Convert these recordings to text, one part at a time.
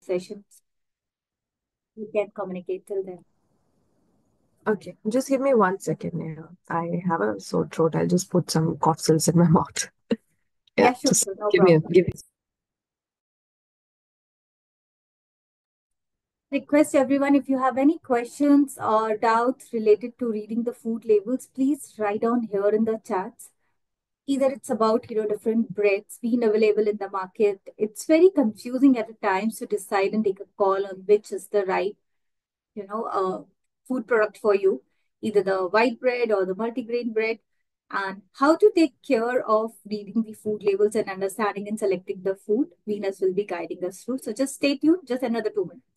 session. We can communicate till then. Okay, just give me 1 second here. I have a sore throat. I'll just put some cough syrup in my mouth. Yeah, Yeah, sure, just sure, no give me a problem. give me. Request everyone, if you have any questions or doubts related to reading the food labels, please write down here in the chats. Either it's about different breads being available in the market. It's very confusing at times to decide and take a call on which is the right food product for you, either the white bread or the multigrain bread, and how to take care of reading the food labels and understanding and selecting the food. Venus will be guiding us through. So just stay tuned, just another 2 minutes.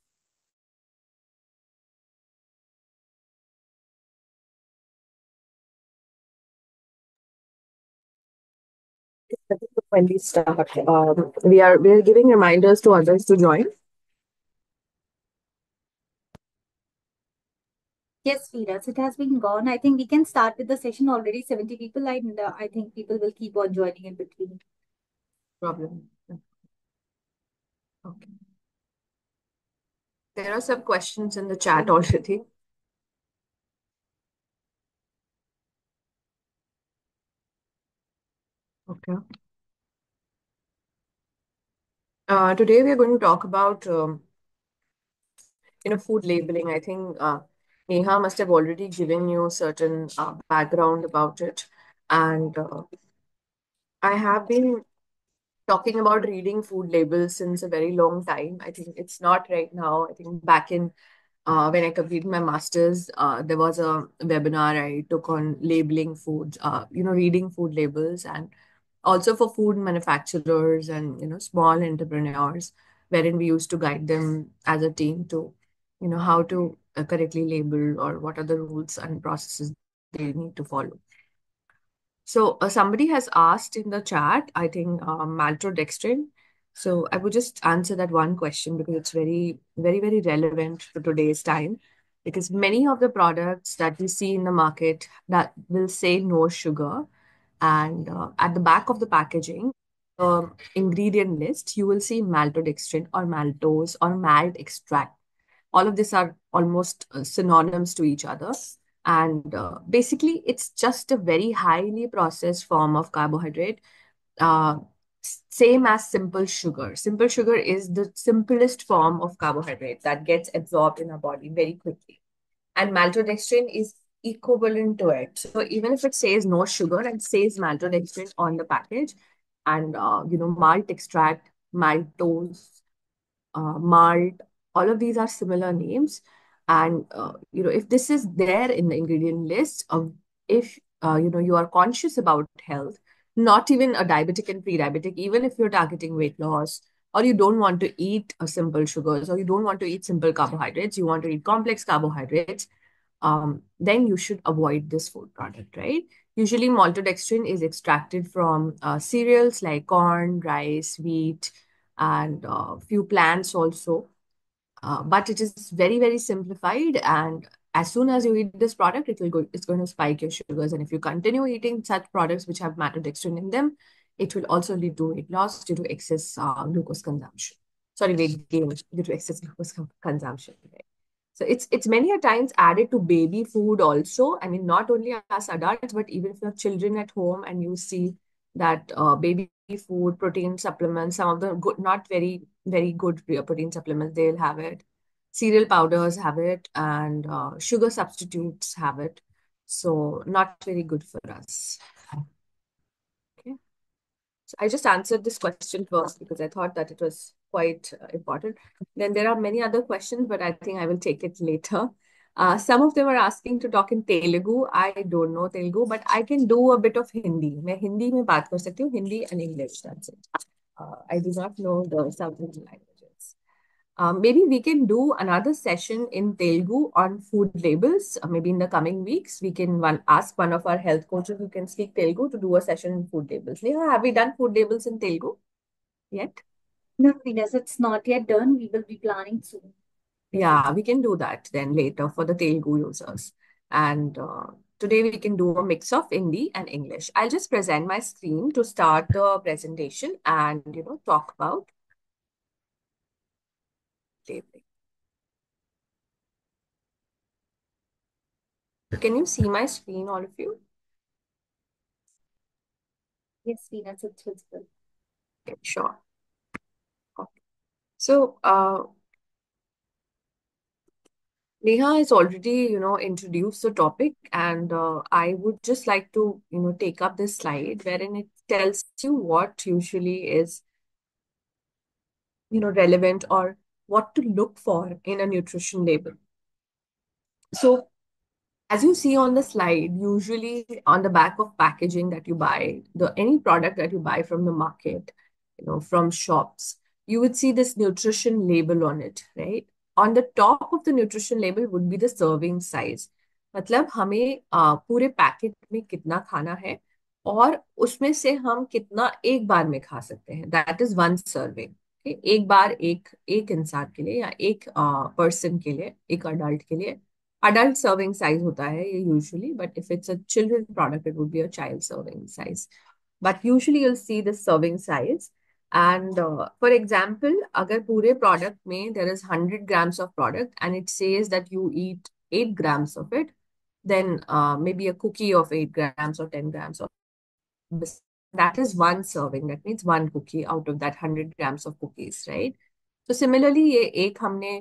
When we start, we are giving reminders to others to join. Yes, Venus, it has been gone. I think we can start with the session already. 70 people, and I think people will keep on joining in between. Problem. Okay. There are some questions in the chat already. Okay. Today we are going to talk about food labeling. I think Neha must have already given you certain background about it, and I have been talking about reading food labels since a very long time. I think it's not right now. I think back in when I completed my master's, there was a webinar I took on labeling food, reading food labels, and also for food manufacturers and small entrepreneurs, wherein we used to guide them as a team to, how to correctly label or what are the rules and processes they need to follow. So somebody has asked in the chat, I think maltodextrin. So I would just answer that one question because it's very, very, very relevant to today's time. Because many of the products that we see in the market that will say no sugar, and at the back of the packaging, ingredient list, you will see maltodextrin or maltose or malt extract. All of these are almost synonyms to each other. And basically, it's just a very highly processed form of carbohydrate, uh, same as simple sugar. Simple sugar is the simplest form of carbohydrate that gets absorbed in our body very quickly. And maltodextrin is equivalent to it. So even if it says no sugar and says maltodextrin on the package, and malt extract, maltose, malt, all of these are similar names. And if this is there in the ingredient list, if you are conscious about health, not even a diabetic and pre-diabetic, even if you're targeting weight loss, or you don't want to eat simple sugars, or you don't want to eat simple carbohydrates, you want to eat complex carbohydrates, then you should avoid this food product, right? Usually, maltodextrin is extracted from cereals like corn, rice, wheat, and few plants also. But it is very, very simplified. And as soon as you eat this product, it's going to spike your sugars. And if you continue eating such products which have maltodextrin in them, it will also lead to weight loss due to excess glucose consumption. Sorry, weight gain due to excess glucose consumption. Right? So it's many a times added to baby food also. I mean, not only us adults, but even if you have children at home and you see that baby food, protein supplements, some of the good, not very, very good protein supplements, they'll have it. Cereal powders have it, and sugar substitutes have it. So not very good for us. Okay. So I just answered this question first because I thought that it was quite important. Then there are many other questions, but I think I will take it later. Some of them are asking to talk in Telugu. I don't know Telugu, but I can do a bit of Hindi. मैं हिंदी में बात कर सकती हूँ, Hindi and English. That's it. I do not know the South Indian languages. Maybe we can do another session in Telugu on food labels. Maybe in the coming weeks, we can ask one of our health coaches who can speak Telugu to do a session in food labels. Neha, have we done food labels in Telugu yet? No, Venus, it's not yet done. We will be planning soon. Yeah, we can do that then later for the Telugu users. And today we can do a mix of Hindi and English. I'll just present my screen to start the presentation and talk about. labeling. Can you see my screen, all of you? Yes, Venus, it's visible. Okay, sure. Okay. So, Neha has already, introduced the topic, and I would just like to, take up this slide wherein it tells you what usually is, relevant or what to look for in a nutrition label. So, as you see on the slide, usually on the back of packaging that you buy, the any product that you buy from the market, from shops, you would see this nutrition label on it, right? On the top of the nutrition label would be the serving size. मतलब हमें पूरे packet में कितना खाना है और उसमें से हम कितना एक बार में खा सकते हैं, दैट इज वन सर्विंग। एक बार एक एक इंसान के लिए या एक पर्सन के लिए, एक अडल्ट के लिए adult serving size होता है ये usually, but if it's a children product, it would be a child serving size. But usually you'll see the serving size. And for example, अगर पूरे product में there is 100 grams of product and it says that you eat 8 grams of it, then maybe a cookie of 8 grams or 10 grams of biscuit. That is one serving. That means one cookie out of that 100 grams of cookies, right? So similarly, ये एक हमने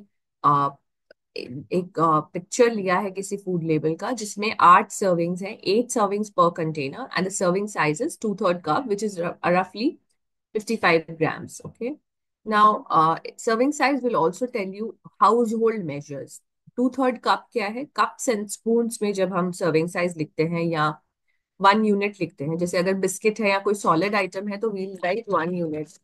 एक picture लिया है किसी food label का जिसमें 8 servings हैं, 8 सर्विंग्स पर container, and the serving size is 2/3 cup, which is रफली 55 grams. Okay. Now, serving size will also tell you household measures. 2/3 cup क्या है? कप्स एंड स्पून्स में जब हम सर्विंग साइज लिखते हैं या 1 यूनिट लिखते हैं, जैसे अगर बिस्किट है या कोई सॉलिड आइटम है तो we'll write 1 unit,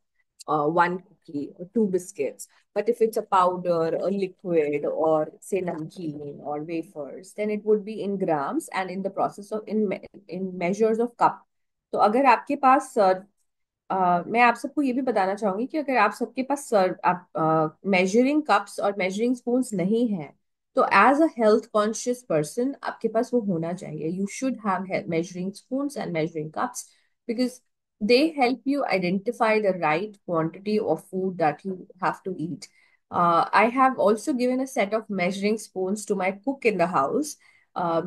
1 cookie or 2 biscuits. But if it's a powder, a liquid, or say namkeen or wafers, then it would be in grams and in the process of in measures of cup. तो अगर आपके पास मैं आप सबको ये भी बताना चाहूंगी कि अगर आप सबके पास सर आप मेजरिंग कप्स और मेजरिंग स्पून्स नहीं है, तो as a health conscious person आपके पास वो होना चाहिए. You should have measuring spoons and measuring cups because they help you identify the right quantity of food that you have to eat. I have also given a set of measuring spoons to my cook in the house.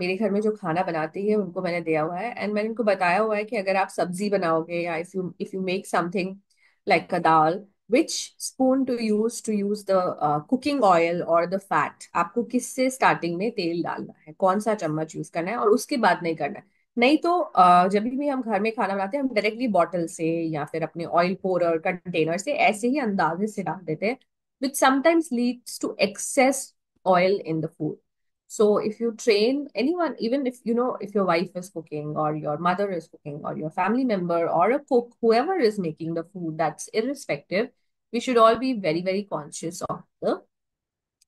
मेरे घर में जो खाना बनाती है उनको मैंने दिया हुआ है, एंड मैंने उनको बताया हुआ है कि अगर आप सब्जी बनाओगे या if you make something like a dal, which spoon to use the cooking oil or the fat, आपको किससे स्टार्टिंग में तेल डालना है, कौन सा चम्मच यूज करना है और उसके बाद नहीं करना है. नहीं तो जब भी हम घर में खाना बनाते हैं हम डायरेक्टली बॉटल से या फिर अपने ऑयल पोरर कंटेनर से ऐसे ही अंदाजे से डाल देते हैं, which sometimes leads to excess oil in the food. So if you train anyone, even if if your wife is cooking or your mother is cooking or your family member or a cook, whoever is making the food, that's irrespective, we should all be very, very conscious of the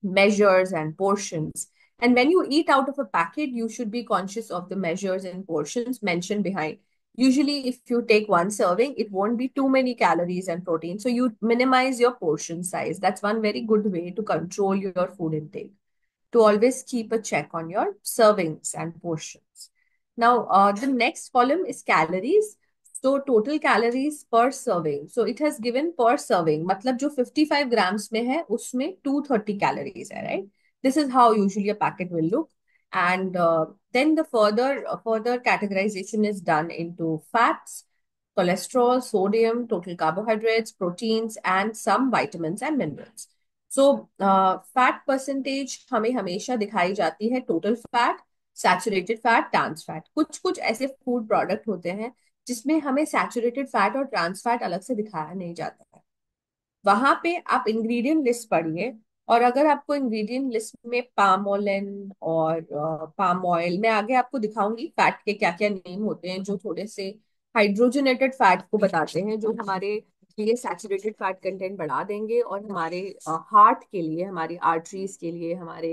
measures and portions. And when you eat out of a packet, you should be conscious of the measures and portions mentioned behind. Usually, if you take one serving, it won't be too many calories and protein. So you minimize your portion size. That's one very good way to control your food intake, to always keep a check on your servings and portions. Now, the next column is calories. So total calories per serving. So it has given per serving. मतलब जो 55 grams में है उसमें 230 calories है, right? This is how usually a packet will look. And then the further categorization is done into fats, cholesterol, sodium, total carbohydrates, proteins, and some vitamins and minerals. So fat percentage हमें हमेशा दिखाई जाती है total fat, saturated fat, trans fat. कुछ कुछ ऐसे food product होते हैं जिसमें हमें सैचुरेटेड फैट और ट्रांस फैट अलग से दिखाया नहीं जाता है. वहां पे आप इंग्रेडिएंट लिस्ट पढ़िए, और अगर आपको इंग्रेडिएंट लिस्ट में पाम ऑयल और पाम ऑयल, मैं आगे आपको दिखाऊंगी फैट के क्या क्या नेम होते हैं जो थोड़े से हाइड्रोजनेटेड फैट को बताते हैं, जो हमारे लिए सैचुरेटेड फैट कंटेंट बढ़ा देंगे और हमारे हार्ट के लिए, हमारी आर्टरीज के लिए, हमारे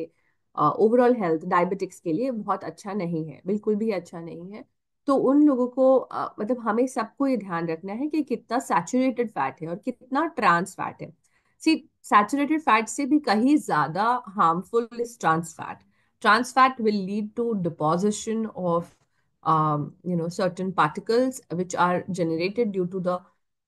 ओवरऑल हेल्थ, डायबिटिक्स के लिए बहुत अच्छा नहीं है, बिल्कुल भी अच्छा नहीं है. तो उन लोगों को मतलब हमें सबको ये ध्यान रखना है कि कितना सैचुरेटेड फैट है और कितना ट्रांस फैट है. सी, सैचुरेटेड फैट से भी कहीं ज्यादा harmful is trans fat. Trans fat will lead to deposition of certain particles which are generated due to the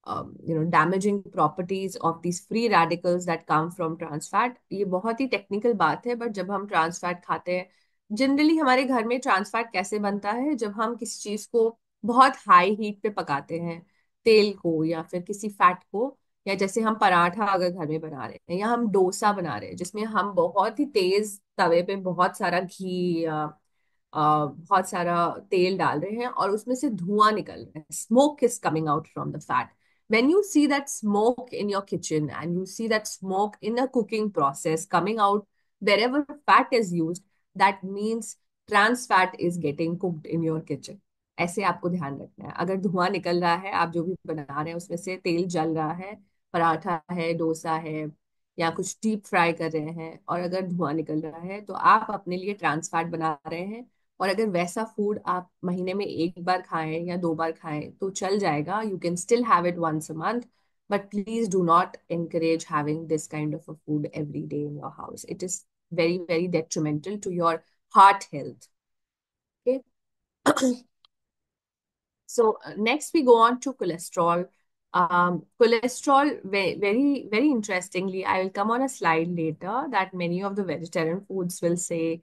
damaging properties of these free radicals that come from trans fat. ये बहुत ही technical बात है, but जब हम trans fat खाते हैं, generally हमारे घर में ट्रांस फैट कैसे बनता है, जब हम किसी चीज को बहुत हाई हीट पे पकाते हैं, तेल को या फिर किसी फैट को, या जैसे हम पराठा अगर घर में बना रहे हैं या हम डोसा बना रहे हैं जिसमें हम बहुत ही तेज तवे पे बहुत सारा घी या बहुत सारा तेल डाल रहे हैं और उसमें से धुआं निकल रहा है, smoke is coming out from the fat. When you see that smoke in your kitchen and you see that smoke in a cooking process coming out wherever fat is used, that means trans fat is getting cooked in your kitchen. ऐसे आपको ध्यान रखना है. अगर धुआं निकल रहा है, आप जो भी बना रहे हैं उसमें से तेल जल रहा है, पराठा है, डोसा है, या कुछ डीप फ्राई कर रहे हैं, और अगर धुआं निकल रहा है तो आप अपने लिए ट्रांस फैट बना रहे हैं. और अगर वैसा फूड आप महीने में एक बार खाएं या दो बार खाएं तो चल जाएगा, you can still have it once a month, but please do not encourage having this kind of a food every day in your house. It is very, very detrimental to your heart health. Okay. So next we go on to cholesterol. Cholesterol, very, very interestingly, I will come on a slide later that many of the vegetarian foods will say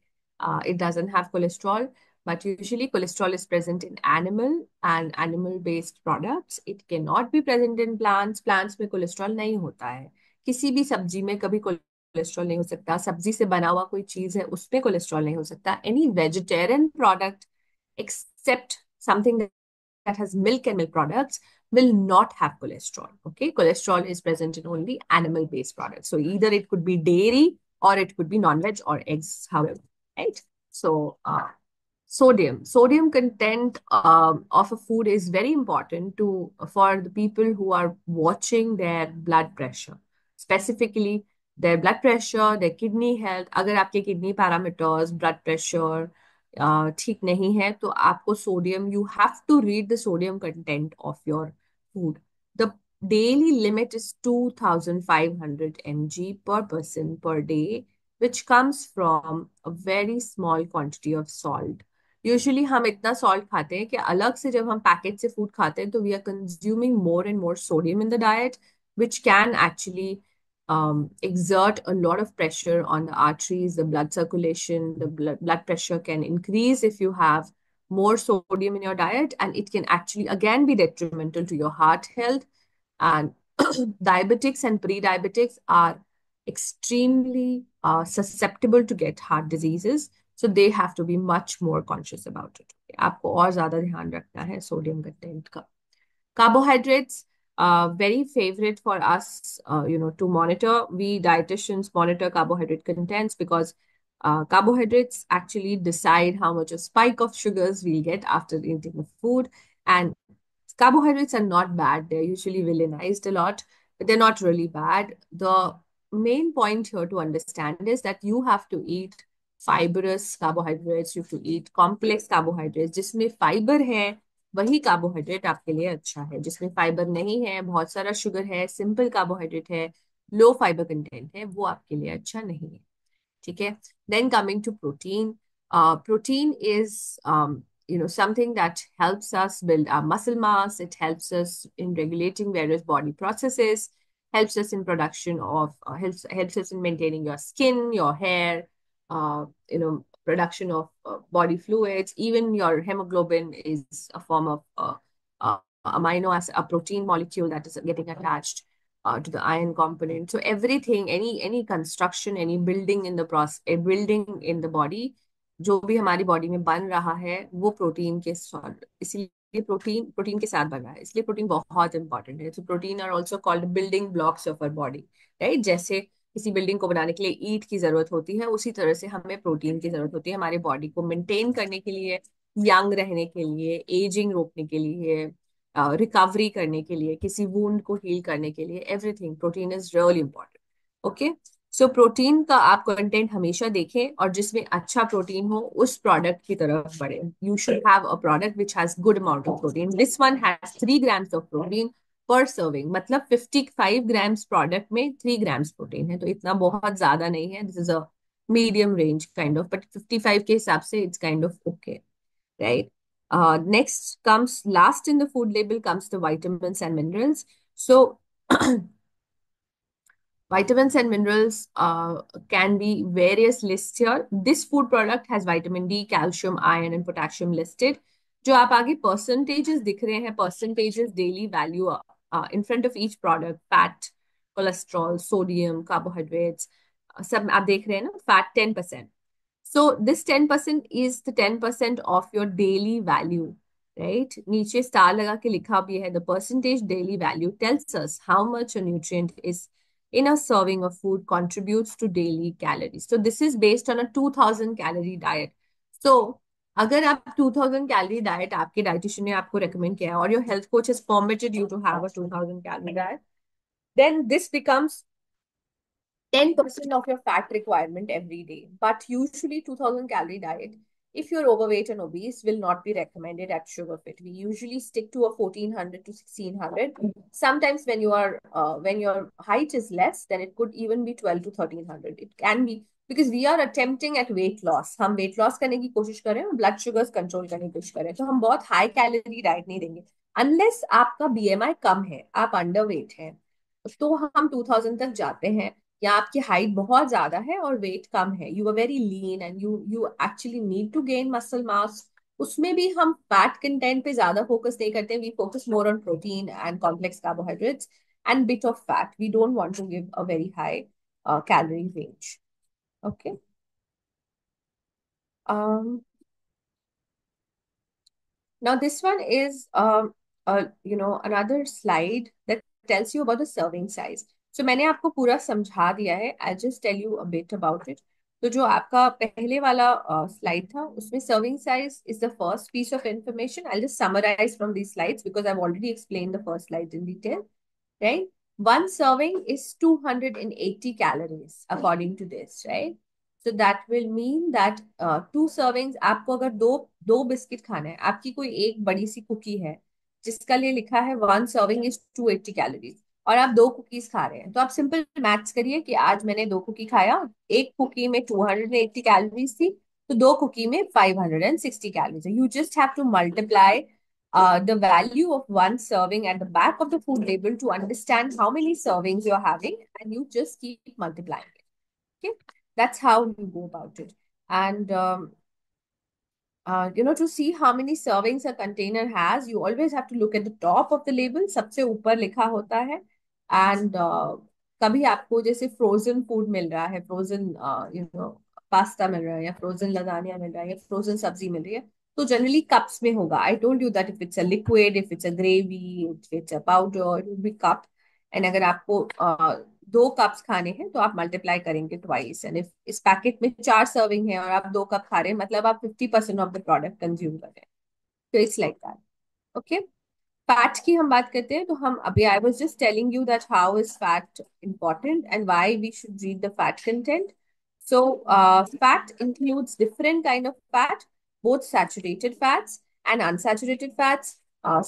it doesn't have cholesterol, but usually cholesterol is present in animal and animal-based products. It cannot be present in plants. Plants में cholesterol नहीं होता है. किसी भी सब्जी में कभी cholesterol नहीं हो सकता. सब्जी से बना हुआ कोई चीज है उसमें कोलेस्ट्रॉल नहीं हो सकता. Any vegetarian product except something that has milk and milk products will not have cholesterol. Okay, cholesterol is present in only animal based products. So either it could be dairy or it could be non-veg or eggs, however, right? So sodium content of a food is very important to for the people who are watching their blood pressure, specifically their blood pressure, their kidney health. अगर आपके kidney parameters, blood pressure ठीक नहीं है तो आपको sodium, you have to read the sodium content of your food. The daily limit is 2500 mg per person per day, which comes from a very small quantity of salt. Usually हम इतना salt खाते हैं कि अलग से जब हम packet से फूड खाते हैं तो we are consuming more and more sodium in the diet, which can actually exert a lot of pressure on the arteries, the blood circulation. The blood pressure can increase if you have more sodium in your diet, and it can actually again be detrimental to your heart health. And diabetics and pre-diabetics are extremely susceptible to get heart diseases, so they have to be much more conscious about it. आपको और ज्यादा ध्यान रखना है sodium content का. Carbohydrates, very favorite for us, to monitor. We dietitians monitor carbohydrate contents because carbohydrates actually decide how much a spike of sugars we'll get after eating the food. And carbohydrates are not bad. They're usually villainized a lot, but they're not really bad. The main point here to understand is that you have to eat fibrous carbohydrates. You have to eat complex carbohydrates. जिसमें fiber है वही carbohydrate आपके लिए अच्छा है. जिसमें fibre नहीं है, बहुत सारा शुगर है, सिंपल कार्बोहाइड्रेट है, लो फाइबर कंटेंट है, वो आपके लिए अच्छा नहीं है. ठीक है. Then coming to protein, protein is something that helps us build our muscle mass. It helps us in regulating various body processes, helps us in production of helps us in maintaining your skin, your hair, production of body fluids. Even your hemoglobin is a form of amino acid, a protein molecule that is getting attached to the iron component. So everything, any construction, any building in the process, a building in the body, जो भी हमारी body में बन रहा है वो protein के साथ, इसलिए प्रोटीन के साथ बन रहा है, इसलिए प्रोटीन बहुत इंपॉर्टेंट है. तो protein are also called building blocks of our body, right. जैसे किसी बिल्डिंग को बनाने के लिए ईंट की जरूरत होती है, उसी तरह से हमें प्रोटीन की जरूरत होती है हमारे बॉडी को मेंटेन करने के लिए, यंग रहने के लिए, एजिंग रोकने के लिए, रिकवरी करने के लिए, किसी वुंड को हील करने के लिए. Everything protein is really important. Okay. So protein का आप कंटेंट हमेशा देखें और जिसमें अच्छा प्रोटीन हो उस प्रोडक्ट की तरफ बढ़े. You should have a product which has good amount of protein. This one has 3 grams of protein पर सर्विंग, मतलब 55 grams प्रोडक्ट में 3 grams प्रोटीन है, तो इतना बहुत ज्यादा नहीं है. This is a medium range kind of, but 55 के हिसाब से it's kind of okay, right? Next comes, last in the food label comes the vitamins and minerals. So vitamins and minerals can be various lists here. This food product has vitamin D, calcium, iron, and potassium listed. जो आप आगे percentages दिख रहे हैं, percentages daily value in front of each product, fat, cholesterol, sodium, carbohydrates, सब आप देख रहे हैं ना, fat 10%. So this 10% is the 10% of your daily value, right? नीचे स्टार लगा के लिखा भी है, the percentage daily value tells us how much a nutrient is in a serving of food contributes to daily calories. So this is based on a 2000 calorie diet. So अगर आप 2000 calorie diet आपके dietitian ने आपको recommend किया है और your health coach has permitted you to have a 2000 calorie diet, then this becomes 10% of your fat requirement every day. But usually 2000 calorie diet, if you're overweight and obese, will not be recommended at Sugarfit. We usually stick to a 1400 to 1600. Sometimes when your height is less, then it could even be 12 to 1300. It can be because we are attempting at weight loss. हम weight loss करने की कोशिश कर रहे हैं, blood sugars control करने की कोशिश कर रहे हैं, तो हम बहुत high calorie diet नहीं देंगे. Unless आपका BMI कम है, आप underweight हैं, तो हम 2000 तक जाते हैं, या आपकी हाइट बहुत ज्यादा है और वेट कम है, you are very lean and you actually need to gain muscle mass, उसमें भी हम फैट कंटेंट पे ज्यादा फोकस नहीं करते, we focus more on protein and complex carbohydrates and bit of fat, we don't want to give a very high calorie range. Okay. Now this one is another slide that tells you about the serving size. So मैंने आपको पूरा समझा दिया है. I'll just tell you a bit about it. तो जो आपका पहले वाला slide था, उसमें serving size is the first piece of information. I'll just summarize from these slides because I've already explained the first slide in detail. Right? One serving is 280 calories according to this, right? So that will mean that two servings, आपको अगर दो दो biscuit खाना है, आपकी कोई एक बड़ी सी कुकी है जिसका लिए लिखा है वन सर्विंग इज 280 कैलोरीज, और आप दो कुकीज खा रहे हैं, तो आप सिंपल मैथ्स करिए कि आज मैंने दो कुकी खाया, एक कुकी में 280 कैलोरीज थी, तो दो कुकी में 560 कैलोरीज है. You just have to multiply the value of one serving at the back of the food label to understand how many servings you're having, and you just keep multiplying it. Okay, that's how you go about it. And to see how many servings a container has, you always have to look at the top of the label. सबसे ऊपर लिखा होता है. And कभी आपको जैसे frozen food मिल रहा है, फ्रोजन पास्ता मिल रहा है, या फ्रोजन लजानिया मिल रहा है, या फ्रोजन सब्जी मिल रही है, तो जनरली कप्स में होगा. I told you that if it's a liquid, if it's a gravy, if it's a powder, it will be cup. And अगर आपको दो कप्स खाने हैं तो आप मल्टीप्लाई करेंगे ट्वाइस. एंड इफ इस पैकेट में चार सर्विंग है और आप दो कप खा रहे हैं, मतलब आप 50% ऑफ द प्रोडक्ट कंज्यूम कर रहे हैं. तो it's like that. Okay. Fat की हम बात करते हैं, तो हम अभी I was just telling you that how is fat important and why we should read the fat content. So, fat includes different kind of fat, both saturated fats and unsaturated fats.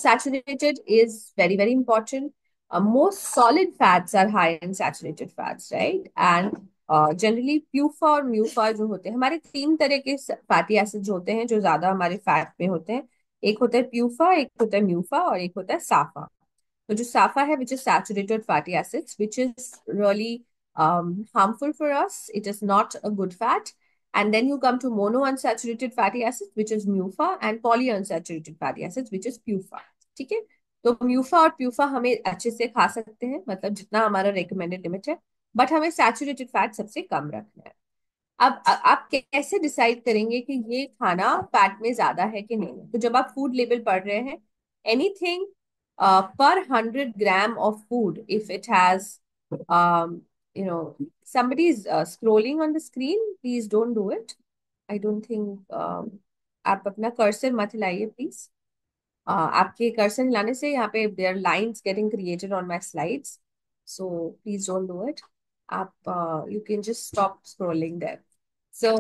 Saturated is very, very important. Most solid fats are high in saturated fats, right? And generally PUFA और म्यूफा जो होते हैं, हमारे तीन तरह के fatty acids होते हैं जो ज्यादा हमारे फैट में होते हैं. एक होता है प्यूफा, एक होता है म्यूफा, और एक होता है साफा. तो जो साफा है, which is saturated fatty acids, which is really harmful for us. It is not a good fat. And then you come to monounsaturated fatty acids, which is MUFA, and polyunsaturated fatty acids, which is PUFA. ठीक है. तो म्यूफा और PUFA हमें अच्छे से खा सकते हैं, मतलब जितना हमारा रिकमेंडेड लिमिट है, बट हमें सैचुरेटेड फैट सबसे कम रखना है. अब आप कैसे डिसाइड करेंगे कि ये खाना फैट में ज्यादा है कि नहीं? तो जब आप फूड लेबल पढ़ रहे हैं, anything per 100 gram of food, if it has somebody is scrolling on the screen, please don't do it. I don't think आप अपना कर्सर मत हिलाइए प्लीज. आपके कर्सर हिलाने से यहाँ पे there are lines getting created on my slides, so please don't do it. आप you can just stop scrolling there. So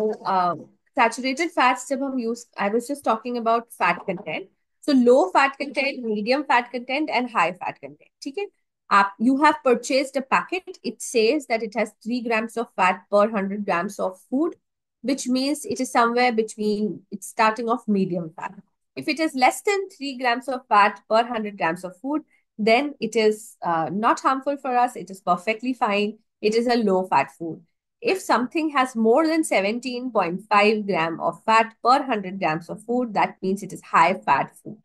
saturated fats जब हम use, I was just talking about fat content. So low fat content, medium fat content, and high fat content. ठीक है. आप you have purchased a packet. It says that it has 3 grams of fat per 100 grams of food, which means it is somewhere between, it's starting off medium fat. If it is less than 3 grams of fat per 100 grams of food, then it is not harmful for us. It is perfectly fine. It is a low fat food. If something has more than 17.5 gram of fat per 100 grams of food, that means it is high fat food.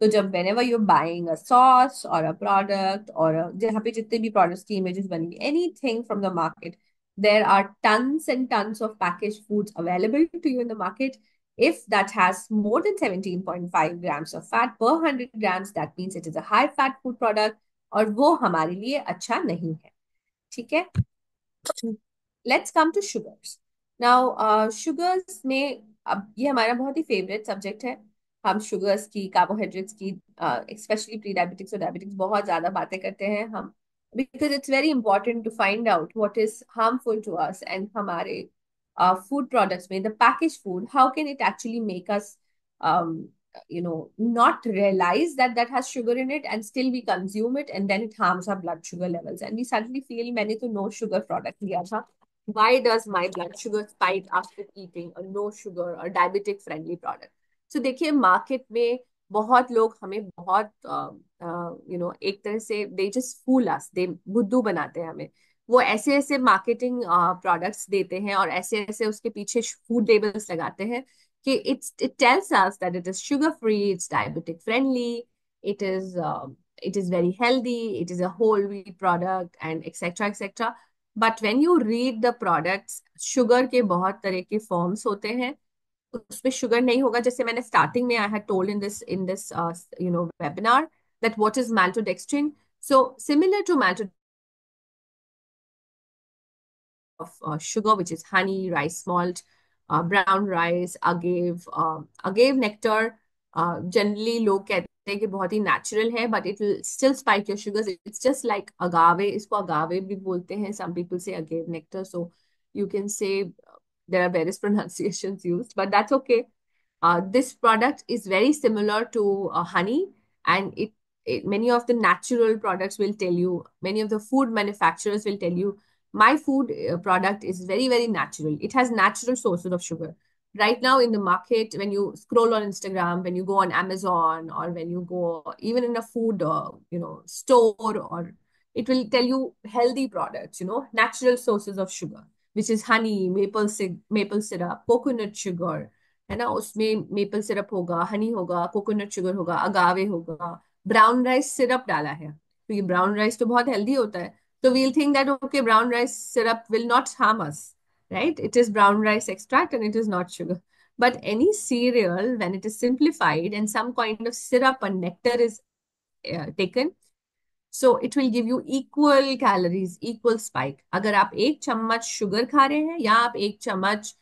तो जब whenever you're buying a sauce or a product or जहाँ पे जितने भी products की images बनेंगी, anything from the market, there are tons and tons of packaged foods available to you in the market. If that has more than 17.5 grams of fat per 100 grams, that means it is a high fat food product और वो हमारे लिए अच्छा नहीं है. ठीक है. Let's come to sugars. Now, sugars में अब ये हमारा बहुत ही फेवरेट सब्जेक्ट है. हम शुगर्स की, कार्बोहाइड्रेट्स की, स्पेशली प्री डायबिटिक्स और डायबिटिक्स बहुत ज्यादा बातें करते हैं हम, because it's very important to find out what is harmful to us and हमारे food products में the packaged food, how can it actually make us not realize that that has sugar in it and still we consume it and then it harms our blood sugar levels and we suddenly feel मैंने तो no sugar product लिया था, why does my blood sugar spike after eating a no sugar or diabetic friendly product? So देखिए market में बहुत लोग हमें बहुत एक तरह से दे जस्ट फूल अस, दे बुद्धू बनाते हैं हमें. वो ऐसे ऐसे मार्केटिंग प्रोडक्ट्स देते हैं और ऐसे ऐसे उसके पीछे फूड लेबल्स लगाते हैं कि it tells us that it is sugar free, it's diabetic friendly, it is very healthy, it is a whole wheat product and etc etc. But when you read the products, sugar के बहुत तरह के forms होते हैं. उसमें sugar नहीं होगा. जैसे मैंने स्टार्टिंग में I had told in this webinar that what is maltodextrin. So similar to maltodextrin of sugar, which is honey, rice malt, brown rice, agave nectar. Generally लोग कहते हैं कि बहुत ही नेचुरल है, but it will still spike your sugars. It's just like agave. इसको agave भी बोलते हैं. Some people say agave nectar. So you can say there are various pronunciations used, but that's okay. This product is very similar to honey, and many of the natural products will tell you, many of the food manufacturers will tell you, my food product is very, very natural. It has natural sources of sugar. Right now in the market, when you scroll on Instagram, when you go on Amazon, or when you go even in a food, store, or it will tell you healthy products, natural sources of sugar, which is honey, maple syrup, coconut sugar, है ना. उसमें maple syrup होगा, हनी होगा, coconut sugar होगा, अगावे होगा, brown rice syrup डाला है. तो ये ब्राउन राइस तो बहुत हेल्दी होता है. So we'll think that, okay, brown rice syrup will not harm us, right? It is brown rice extract and it is not sugar. But any cereal, when it is simplified and some kind of syrup and nectar is taken, so it will give you equal calories, equal spike. अगर आप एक चम्मच sugar खा रहे हैं, या आप एक चम्मच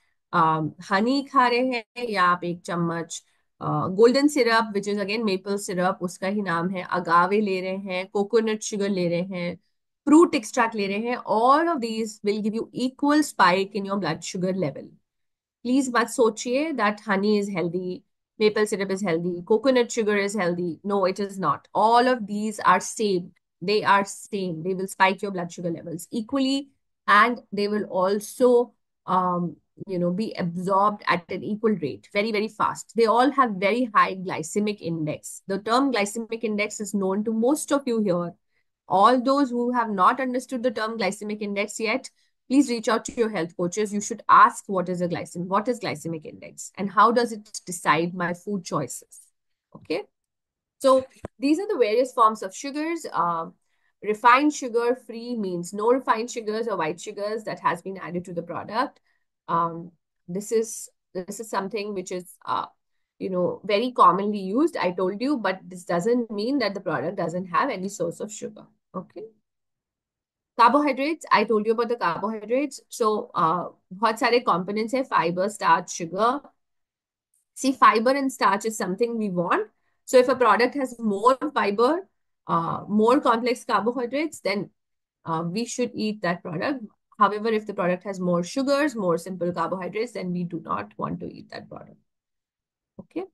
हनी खा रहे हैं, या आप एक चम्मच golden syrup, which is again maple syrup, उसका ही नाम है, अगावे ले रहे हैं, कोकोनट शुगर ले रहे हैं, फ्रूट एक्सट्रैक्ट ले रहे हैं, all of these will give you equal spike in your blood sugar level. Please मत सोचिए that honey is healthy, maple syrup is healthy, coconut sugar is healthy. No, it is not. All of these are same. They are same. They will spike your blood sugar levels equally, and they will also be absorbed at an equal rate, very, very fast. They all have very high glycemic index. The term glycemic index is known to most of you here. All those who have not understood the term glycemic index yet, please reach out to your health coaches. You should ask what is glycemic index, and how does it decide my food choices. Okay. So these are the various forms of sugars. Refined sugar free means no refined sugars or white sugars that has been added to the product. Um, this is something which is very commonly used. I told you, but this doesn't mean that the product doesn't have any source of sugar. Okay. Carbohydrates, I told you about the carbohydrates. So, बहुत सारे components है, fiber, starch, sugar. See, fiber and starch is something we want. So, if a product has more fiber, more complex carbohydrates, then we should eat that product. However, if the product has more sugars, more simple carbohydrates, then we do not want to eat that product. Okay.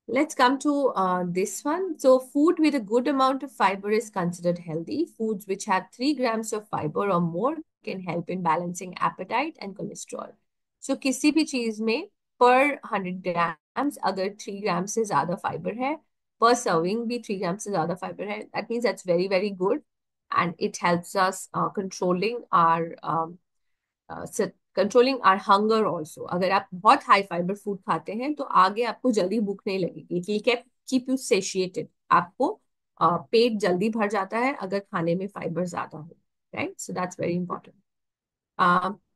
Let's come to this one. So, food with a good amount of fiber is considered healthy. Foods which have 3 grams of fiber or more can help in balancing appetite and cholesterol. So, किसी भी चीज में per 100 grams अगर 3 ग्राम से ज्यादा fibre है, per serving भी 3 ग्राम से ज़्यादा फाइबर है, that means that's very very good and it helps us controlling our hunger also. अगर आप बहुत हाई फाइबर फूड खाते हैं तो आगे आपको जल्दी भूख नहीं लगेगी. It will keep you satiated. आपको पेट जल्दी भर जाता है अगर खाने में फाइबर ज्यादा हो, right? So that's very important.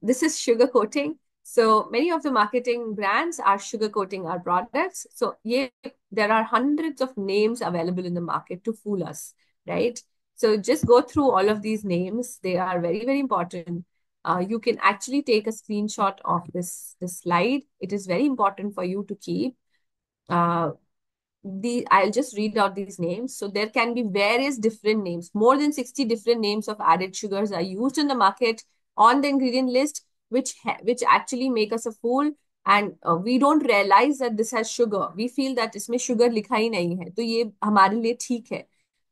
This is sugar coating. So many of the marketing brands are sugar coating our products. So yeah, there are hundreds of names available in the market to fool us, right? So just go through all of these names. They are very, very important. You can actually take a screenshot of this slide. It is very important for you to keep. Uh, I'll just read out these names. So there can be various different names. More than 60 different names of added sugars are used in the market on the ingredient list, which actually make us a fool. And we don't realize that this has sugar. We feel that इसमें sugar लिखा ही नहीं है, तो ये हमारे लिए ठीक है.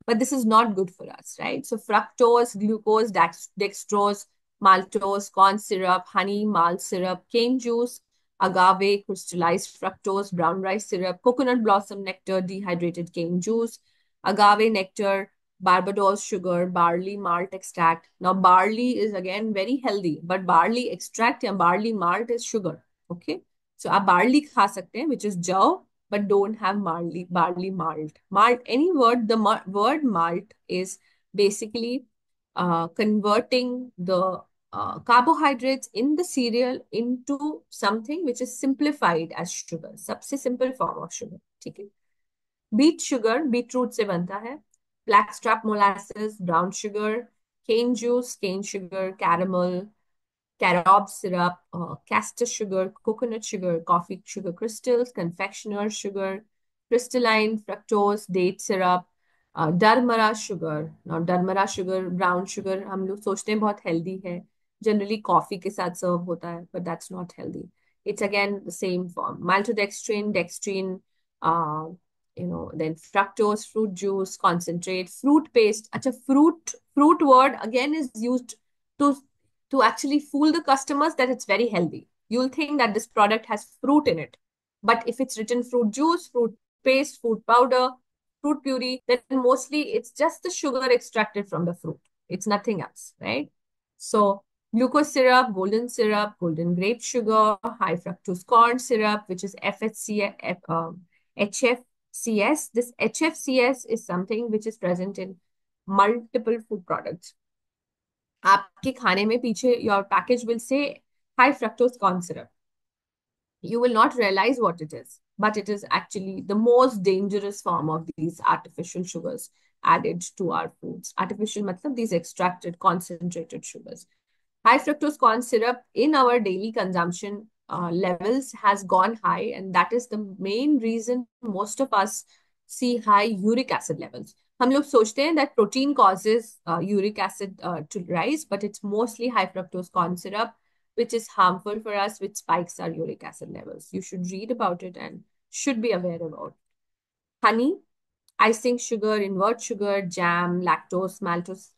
But this is not good for us, right? So fructose, glucose, dextrose, maltose, corn syrup, honey, malt syrup, cane juice, agave, crystallized fructose, brown rice syrup, coconut blossom nectar, dehydrated cane juice, agave nectar, Barbados sugar, barley malt extract. Now, barley is again very healthy, but barley extract and barley malt is sugar. Okay, so आप barley खा सकते हैं, which is jaw, but don't have barley malt. Malt, any word, the word malt is basically converting the carbohydrates in the cereal into something which is simplified as sugar. सबसे simple form of sugar. ठीक है. Beet sugar, beetroot से बनता है. Blackstrap molasses, brown sugar. Cane juice, cane sugar. Caramel, carob syrup, castor sugar, coconut sugar, coffee sugar crystals, confectioner sugar, crystalline fructose, date syrup, demerara sugar. Now demerara sugar, brown sugar हम लोग सोचते हैं बहुत healthy है, generally coffee के साथ सर्व होता है, but that's not healthy. It's again the same form. Maltodextrin, dextrin, uh, then fructose, fruit juice, concentrate, fruit paste. अच्छा, fruit word again is used to actually fool the customers that it's very healthy. You'll think that this product has fruit in it. But if it's written fruit juice, fruit paste, fruit powder, fruit puree, then mostly it's just the sugar extracted from the fruit. It's nothing else, right? So glucose syrup, golden grape sugar, high fructose corn syrup, which is HFCS. This HFCS is something which is present in multiple food products. आपके खाने में पीछे your package will say high fructose corn syrup. You will not realize what it is, but it is actually the most dangerous form of these artificial sugars added to our foods. Artificial matlab these extracted concentrated sugars. High fructose corn syrup in our daily consumption levels has gone high, and that is the main reason most of us see high uric acid levels. हम लोग सोचते हैं that protein causes uric acid to rise, but it's mostly high fructose corn syrup which is harmful for us, which spikes our uric acid levels. You should read about it and should be aware about it. Honey, icing sugar, invert sugar, jam, lactose,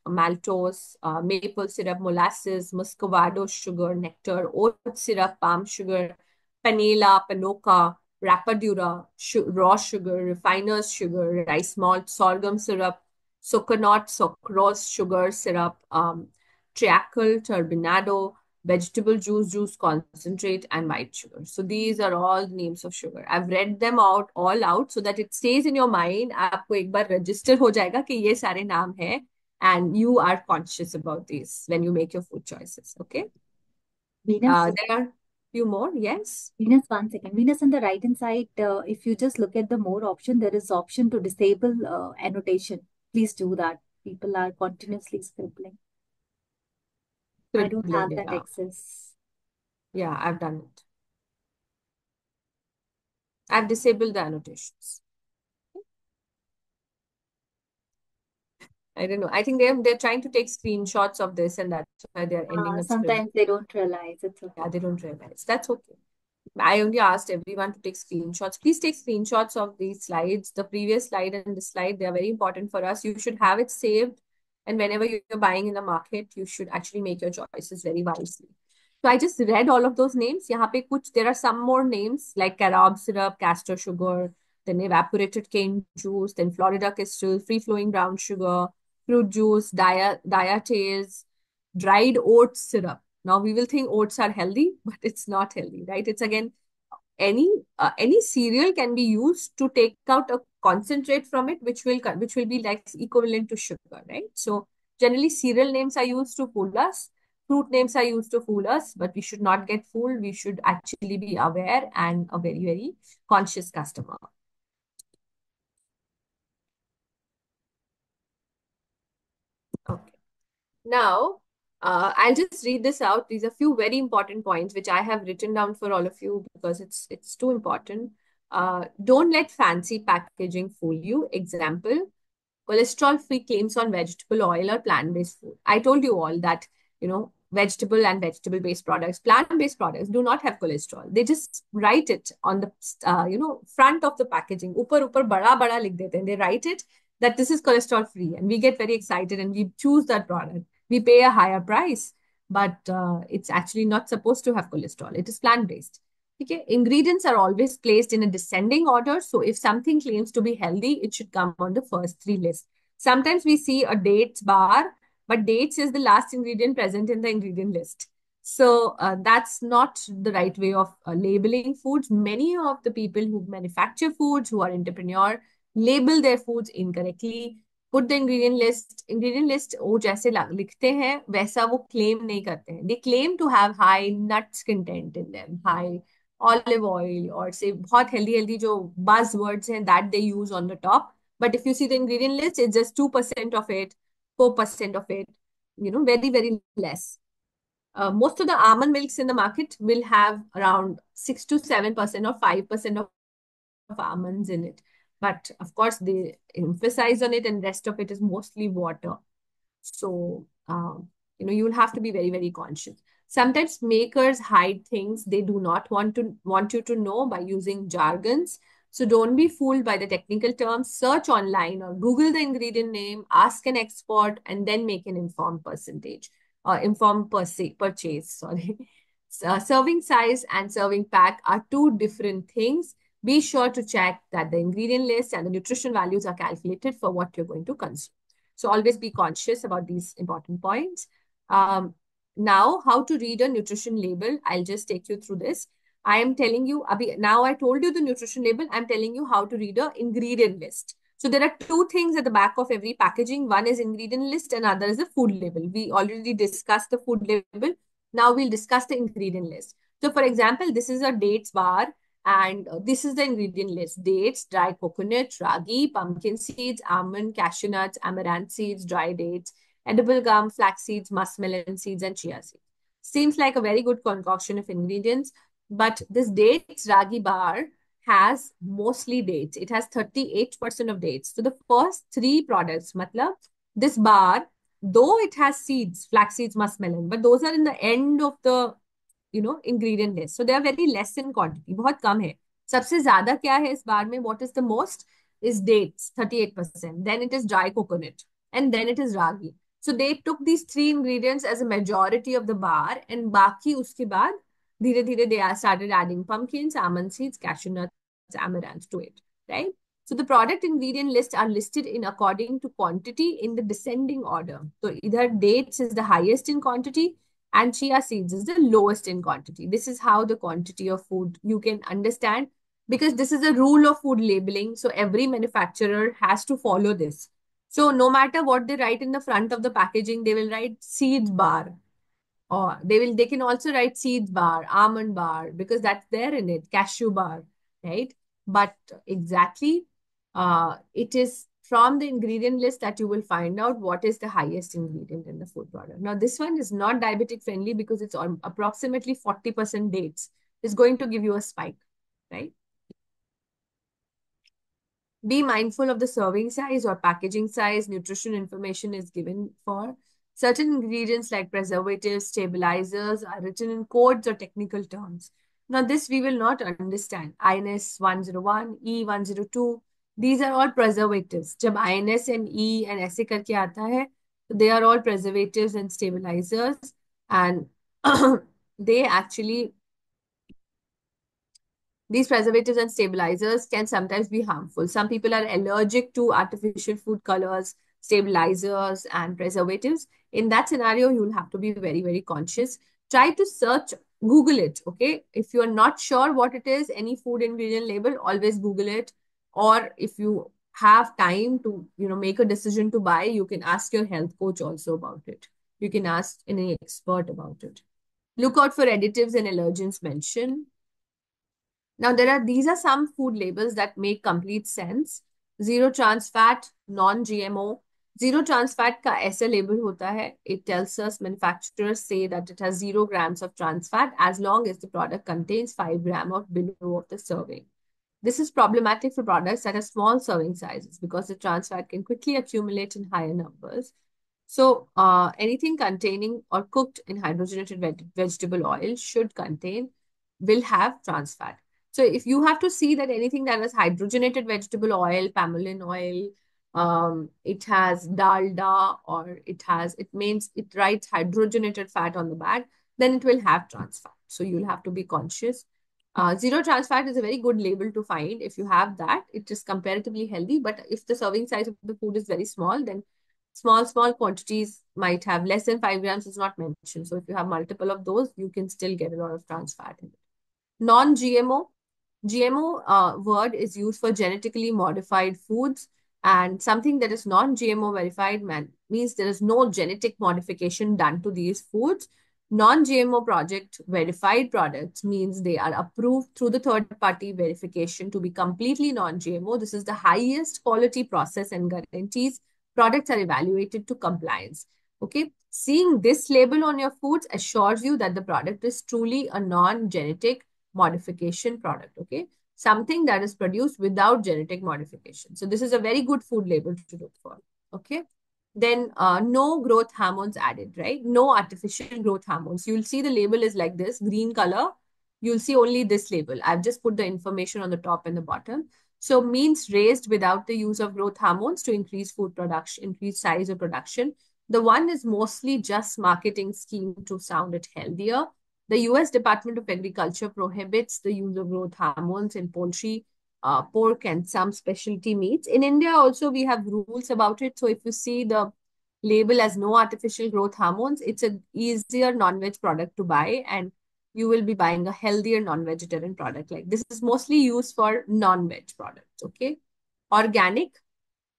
maltose, maple syrup, molasses, muscovado sugar, nectar, oat syrup, palm sugar, panela, panoka, rapadura, raw sugar, refiner's sugar, rice malt, sorghum syrup, coconut, sucrose, sugar syrup, treacle, turbinado, vegetable juice concentrate, and white sugar. So these are all names of sugar. I've read them all out so that it stays in your mind. आपको एक बार register हो जाएगा कि ये सारे नाम हैं, and you are conscious about these when you make your food choices. Okay. Venus, There are few more. Yes. Venus, 1 second. Venus, on the right hand side, if you just look at the more option, there is option to disable annotation. Please do that. People are continuously scribbling. I don't have that access. Yeah, I've done it. I've disabled the annotations. I don't know. I think they're trying to take screenshots of this, and that's why they're ending up Sometimes they don't realize it's okay. Yeah, they don't realize. That's okay. I only asked everyone to take screenshots. Please take screenshots of these slides, the previous slide and this slide. They are very important for us. You should have it saved. And whenever you're buying in the market, you should actually make your choices very wisely. So I just read all of those names. यहाँ पे कुछ, there are some more names like carob syrup, castor sugar. then evaporated cane juice, then Florida crystal, free-flowing brown sugar, fruit juice, diateas, dried oats syrup. Now we will think oats are healthy, but it's not healthy, right? It's again any cereal can be used to take out a concentrate from it, which will be like equivalent to sugar, right? So generally, cereal names are used to fool us. Fruit names are used to fool us, but we should not get fooled. We should actually be aware and a very, very conscious customer. Okay. Now, I'll just read this out. These are few very important points which I have written down for all of you because it's too important. Don't let fancy packaging fool you. Example, cholesterol-free claims on vegetable oil or plant-based food. I told you all that, vegetable and vegetable-based products, plant-based products do not have cholesterol. They just write it on the, front of the packaging. Upar upar bada bada likh dete hain. They write it that this is cholesterol-free, and we get very excited and we choose that product. We pay a higher price, but it's actually not supposed to have cholesterol. It is plant-based. Okay, ingredients are always placed in a descending order. So if something claims to be healthy, it should come on the first three lists. Sometimes we see a dates bar, but dates is the last ingredient present in the ingredient list. So that's not the right way of labeling foods. Many of the people who manufacture foods, who are entrepreneur, label their foods incorrectly. Put the ingredient list वो जैसे लिखते हैं वैसा वो claim नहीं करते हैं. They claim to have high nuts content in them, high olive oil, or say बहुत healthy जो buzzwords हैं that they use on the top. But if you see the ingredient list, it's just 2% of it, 4% of it, very, very less. Most of the almond milks in the market will have around 6 to 7% or 5% of almonds in it. But of course, they emphasize on it, and rest of it is mostly water. So, you will have to be very, very conscious. Sometimes makers hide things they do not want you to know by using jargons. So don't be fooled by the technical terms. Search online or Google the ingredient name, ask an expert, and then make an informed purchase. Sorry. Serving size and serving pack are two different things. Be sure to check that the ingredient list and the nutrition values are calculated for what you're going to consume. So always be conscious about these important points. Now, how to read a nutrition label. I'll just take you through this. I am telling you, now I told you the nutrition label. I'm telling you how to read a ingredient list. So there are two things at the back of every packaging. One is ingredient list and other is the food label. We already discussed the food label. Now we'll discuss the ingredient list. So for example, this is a dates bar. And this is the ingredient list: dates, dry coconut, ragi, pumpkin seeds, almond, cashew nuts, amaranth seeds, dry dates, edible gum, flax seeds, muskmelon seeds, and chia seeds. Seems like a very good concoction of ingredients, but this dates ragi bar has mostly dates. It has 38% of dates. So the first three products, matlab, this bar, though it has seeds, flax seeds, muskmelon, but those are in the end of the ingredient list. So they are very less in quantity. बहुत कम है. सबसे ज्यादा क्या है इस बार में? What is the most? Is dates, 38%. Then it is dry coconut. And then it is ragi. So they took these three ingredients as a majority of the bar. And बाकी उसके बाद धीरे धीरे they started adding pumpkins, almond seeds, cashew nuts, amaranth to it. Right? So the product ingredient lists are listed in according to quantity in the descending order. So either dates is the highest in quantity, and chia seeds is the lowest in quantity. This is how the quantity of food you can understand, because this is a rule of food labeling. So every manufacturer has to follow this. So no matter what they write in the front of the packaging, they will write seeds bar, or they can also write seeds bar, almond bar, because that's there in it, cashew bar, right? But exactly, it is from the ingredient list that you will find out what is the highest ingredient in the food product. Now, this one is not diabetic friendly because it's on approximately 40% dates. It's going to give you a spike, right? Be mindful of the serving size or packaging size. Nutrition information is given for certain ingredients like preservatives, stabilizers are written in codes or technical terms. Now, this we will not understand. INS 101, E 102, these are all preservatives. जब INS and E and ऐसे करके आता है, they are all preservatives and stabilizers, and they actually These preservatives and stabilizers can sometimes be harmful. Some people are allergic to artificial food colors, stabilizers, and preservatives. In that scenario, you'll have to be very, very conscious. Try to search, Google it, okay? If you're not sure what it is, any food ingredient label, always Google it. Or if you have time to, make a decision to buy, you can ask your health coach also about it. You can ask any expert about it. Look out for additives and allergens mentioned. Now, these are some food labels that make complete sense. Zero trans fat, non-GMO. Zero trans fat का ऐसा label होता है. It tells us, manufacturers say that it has 0 grams of trans fat as long as the product contains 5 grams or below of the serving. This is problematic for products that have small serving sizes because the trans fat can quickly accumulate in higher numbers. So, anything containing or cooked in hydrogenated vegetable oil will have trans fat. So, if you have to see that anything that has hydrogenated vegetable oil, palmolin oil, it has dalda, or it means it writes hydrogenated fat on the bag, then it will have trans fat. So, you'll have to be conscious. Zero trans fat is a very good label to find. If you have that, it is comparatively healthy. But if the serving size of the food is very small, then small quantities might have less than 5 grams is not mentioned. So if you have multiple of those, you can still get a lot of trans fat in it. Non-GMO. GMO word is used for genetically modified foods, and something that is non-GMO verified means there is no genetic modification done to these foods. Non-GMO project verified products means they are approved through the third-party verification to be completely non-GMO. This is the highest quality process and guarantees products are evaluated to compliance. Okay, seeing this label on your foods assures you that the product is truly a non-genetic modification product. Okay, something that is produced without genetic modification. So this is a very good food label to look for. Okay, then no growth hormones added, right? No artificial growth hormones. You'll see the label is like this, green color. You'll see only this label. I've just put the information on the top and the bottom. So means raised without the use of growth hormones to increase food production, increase size of production. The one is mostly just marketing scheme to sound it healthier. The US Department of Agriculture prohibits the use of growth hormones in poultry, pork, and some specialty meats. In India also, we have rules about it. So if you see the label as no artificial growth hormones, it's an easier non-veg product to buy, and you will be buying a healthier non-vegetarian product. Like this is mostly used for non-veg products. Okay. Organic.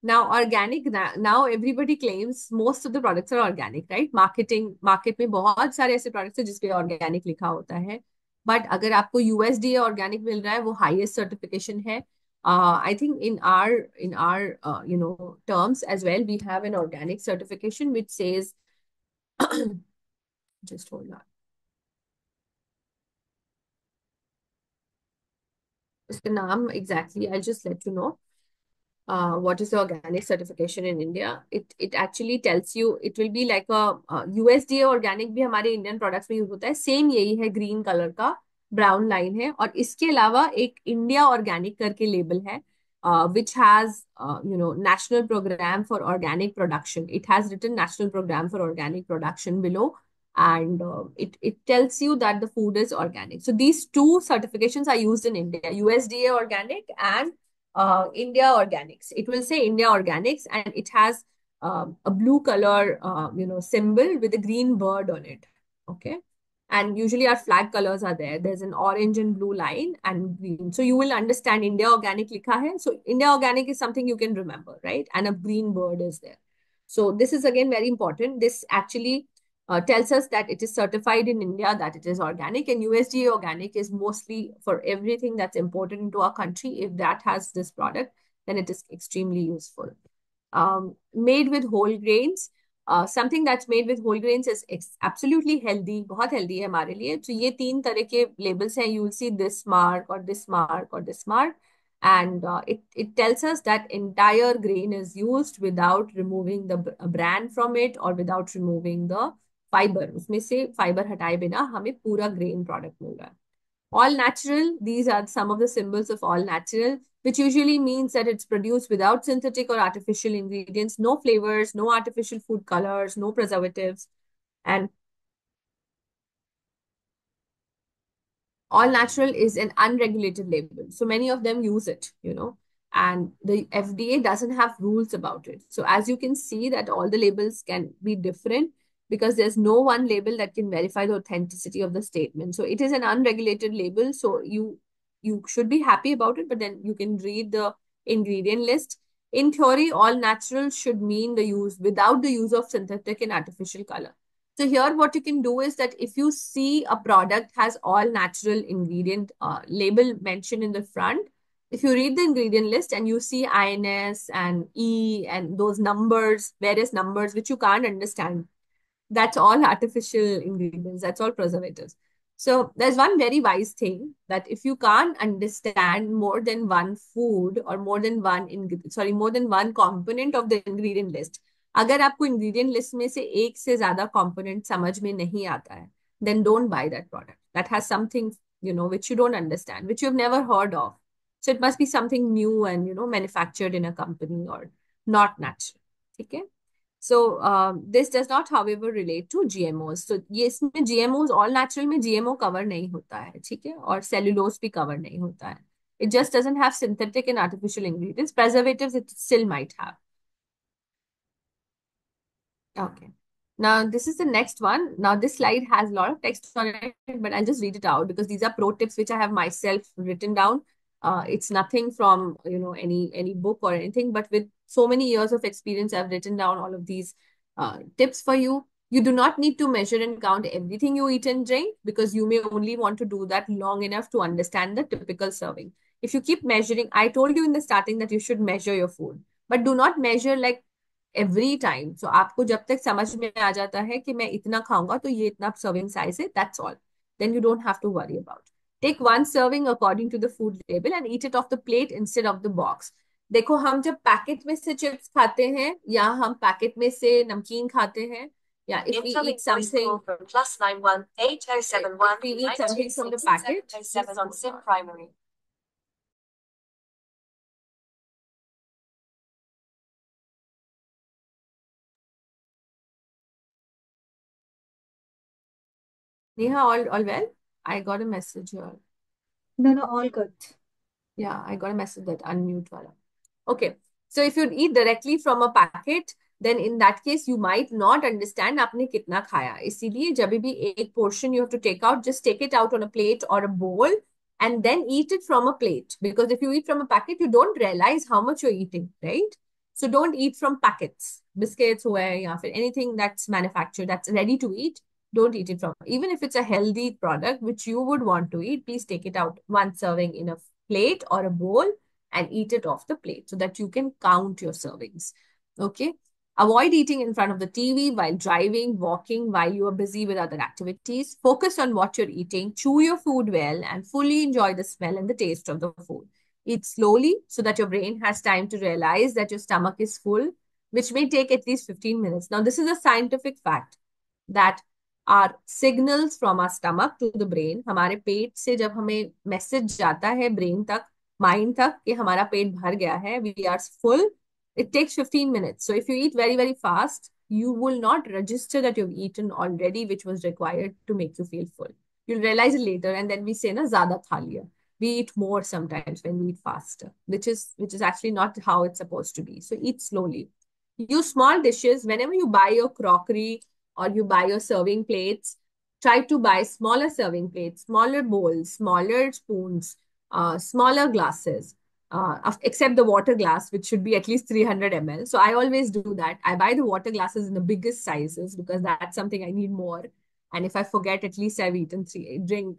Now, organic, now everybody claims most of the products are organic, right? Market में बहुत सारे ऐसे products हैं जिसपे organic लिखा होता है. But अगर आपको USDA organic मिल रहा है, वो highest certification है. I think in our terms as well, we have an organic certification which says, just hold on. उसका नाम exactly, I'll just let you know. What is the organic certification in India? It actually tells you, it will be like a USDA organic भी हमारे Indian products में use होता है. Same यही है, green colour का ब्राउन लाइन है. और इसके अलावा एक इंडिया ऑर्गेनिक करके लेबल है, which has national program for organic production. It has written national program for organic production below, and it tells you that the food is organic. So these two certifications are used in India, USDA organic and India Organics. It will say India Organics, and it has a blue color, symbol with a green bird on it. Okay. And usually our flag colors are there. There's an orange and blue line and green. So you will understand India Organic likha hai. So India Organic is something you can remember, right? And a green bird is there. So this is again very important. This actually tells us that it is certified in India, that it is organic, and USDA organic is mostly for everything that's imported into our country. If that has this product, then it is extremely useful. Made with whole grains. Something that's made with whole grains is absolutely healthy, बहुत healthy है हमारे लिए. तो ये 3 तरह के labels हैं. You will see this mark or this mark or this mark. And it tells us that entire grain is used without removing the bran from it or without removing the fiber. उसमें से fiber हटाए बिना हमें पूरा grain product मिल रहा है. All natural, these are some of the symbols of all natural, which usually means that it's produced without synthetic or artificial ingredients, no flavors, no artificial food colors, no preservatives. And All natural is an unregulated label. So many of them use it, and the FDA doesn't have rules about it. So as you can see that all the labels can be different because there's no one label that can verify the authenticity of the statement. So it is an unregulated label. So you should be happy about it, but then you can read the ingredient list. In theory, all natural should mean the use without the use of synthetic and artificial color. So here what you can do is that if you see a product has all natural ingredient label mentioned in the front, if you read the ingredient list and you see INS and E and those numbers, various numbers which you can't understand, that's all artificial ingredients, that's all preservatives. So there's one very wise thing that if you can't understand more than one food or more than one component of the ingredient list, अगर आपको ingredient list में से एक से ज्यादा component समझ में नहीं आता है, then don't buy that product. That has something, which you don't understand, which you've never heard of. So it must be something new and, manufactured in a company or not natural. Okay. So this does not, however, relate to GMOs. So ये इसमें GMOs, all natural में GMO cover नहीं होता है, ठीक है? और cellulose भी cover नहीं होता है. It just doesn't have synthetic and artificial ingredients. Preservatives it still might have. Okay. Now this is the next one. Now this slide has a lot of text on it, but I'll just read it out because these are pro tips which I have myself written down. It's nothing from any book or anything, but with so many years of experience, I've written down all of these tips for you. You do not need to measure and count everything you eat and drink because you may only want to do that long enough to understand the typical serving. If you keep measuring, I told you in the starting that you should measure your food, but do not measure like every time. So आपको जब तक समझ में आ जाता है कि मैं इतना खाऊंगा तो ये इतना सर्विंग साइज है, that's all, then you don't have to worry about. Take one serving according to the food label and eat it off the plate instead of the box. देखो हम जब पैकेट में से चिप्स खाते हैं या हम पैकेट में से नमकीन खाते हैं या if we eat something from +91 8071 if we eat something from the packet on SIM primary. Neha, all well? I got a message here. No, all good. Yeah, I got a message that unmute wala. Okay. So if you eat directly from a packet, then in that case, you might not understand आपने कितना खाया. इसीलिए जब भी एक portion you have to take out, just take it out on a plate or a bowl and then eat it from a plate. Because if you eat from a packet, you don't realize how much you're eating, right? So don't eat from packets. Biscuits हुए या फिर anything that's manufactured, that's ready to eat, don't eat it from. Even if it's a healthy product which you would want to eat, please take it out one serving in a plate or a bowl and eat it off the plate so that you can count your servings. Okay. Avoid eating in front of the TV while driving, walking, while you are busy with other activities. Focus on what you're eating. Chew your food well and fully enjoy the smell and the taste of the food. Eat slowly so that your brain has time to realize that your stomach is full, which may take at least 15 minutes. Now, this is a scientific fact that our signals from our stomach to the brain, हमारे पेट से जब हमें message जाता है brain तक, mind तक कि हमारा पेट भर गया है, we are full, it takes 15 minutes. So if you eat very, very fast, you will not register that you've eaten already, which was required to make you feel full. You'll realize it later, and then we say, na, zyada kha liya. We eat more sometimes when we eat faster, which is actually not how it's supposed to be. So eat slowly. Use small dishes. Whenever you buy your crockery or you buy your serving plates, try to buy smaller serving plates, smaller bowls, smaller spoons, smaller glasses, except the water glass, which should be at least 300 ml. So I always do that. I buy the water glasses in the biggest sizes because that's something I need more. And if I forget, at least I've eaten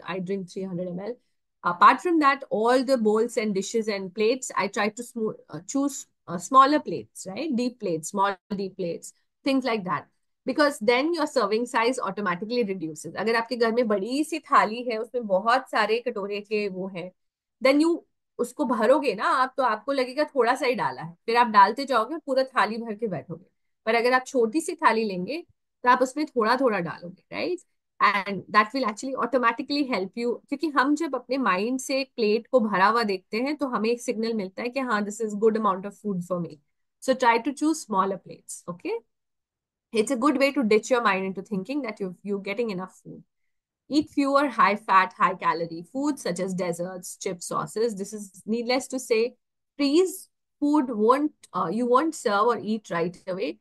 I drink 300 ml. Apart from that, all the bowls and dishes and plates, I try to choose smaller plates, right? Deep plates, small deep plates, things like that. Because then your serving size automatically reduces. अगर आपके घर में बड़ी सी थाली है, उसमें बहुत सारे कटोरे के वो हैं, then you उसको भरोगे ना आप, तो आपको लगेगा थोड़ा सा ही डाला है, फिर आप डालते जाओगे और पूरा थाली भर के बैठोगे. पर अगर आप छोटी सी थाली लेंगे तो आप उसमें थोड़ा थोड़ा डालोगे, right? And that will actually automatically help you, क्योंकि हम जब अपने माइंड से एक प्लेट को भरा हुआ देखते हैं तो हमें एक सिग्नल मिलता है कि हाँ, this is good amount of food for me. So try to choose smaller plates. Okay, it's a good way to ditch your mind into thinking that you're getting enough food. Eat fewer high fat, high calorie foods such as desserts, chips, sauces. This is needless to say. Freeze food won't you won't serve or eat right away.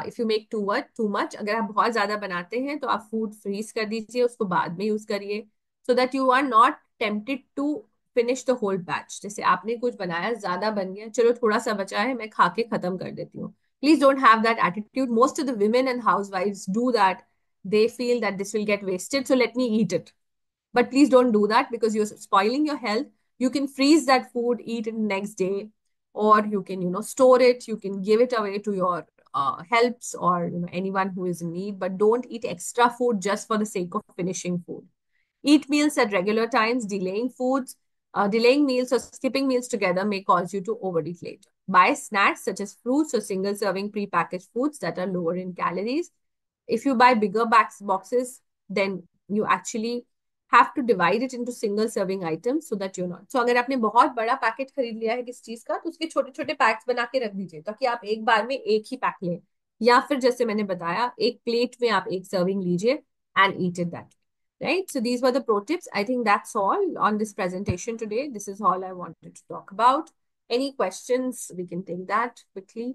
If you make too much, अगर आप बहुत ज्यादा बनाते हैं तो आप food freeze कर दीजिए, उसको बाद में यूज करिए, so that you are not tempted to finish the whole batch. जैसे आपने कुछ बनाया, ज्यादा बन गया, चलो थोड़ा सा बचा है, मैं खा के खत्म कर देती हूँ. Please don't have that attitude. Most of the women and housewives do that. They feel that this will get wasted, so let me eat it. But please don't do that because you're spoiling your health. You can freeze that food, eat it next day, or you can, store it. You can give it away to your helps or anyone who is in need. But don't eat extra food just for the sake of finishing food. Eat meals at regular times. Delaying meals or skipping meals together may cause you to overeat later. Buy snacks such as fruits or single serving prepackaged foods that are lower in calories. If you buy bigger boxes, then you actually have to divide it into single serving items so that you're not. So अगर आपने बहुत बड़ा packet खरीद लिया है किस चीज का, तो उसके छोटे छोटे पैक्स बना के रख दीजिए ताकि आप एक बार में एक ही पैक लें, या फिर जैसे मैंने बताया एक प्लेट में आप एक सर्विंग लीजिए and eat it that. Right? So these were the pro tips. I think that's all on this presentation today. This is all I wanted to talk about. Any questions? We can take that quickly.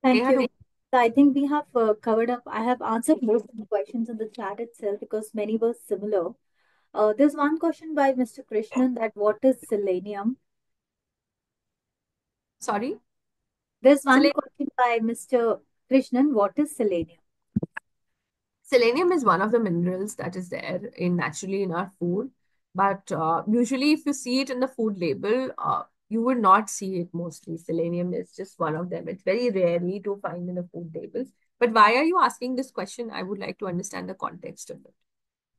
Thank Neha, you. I think we have covered up. I have answered most of the questions in the chat itself because many were similar. There's one question by Mr. Krishnan that what is selenium? sorry. There's one Selenium. question by Mr. Krishnan, what is selenium? Selenium is one of the minerals that is there in naturally in our food, but usually if you see it in the food label, you would not see it mostly. Selenium is just one of them. It's very rarely to find in the food labels. But why are you asking this question? I would like to understand the context of it.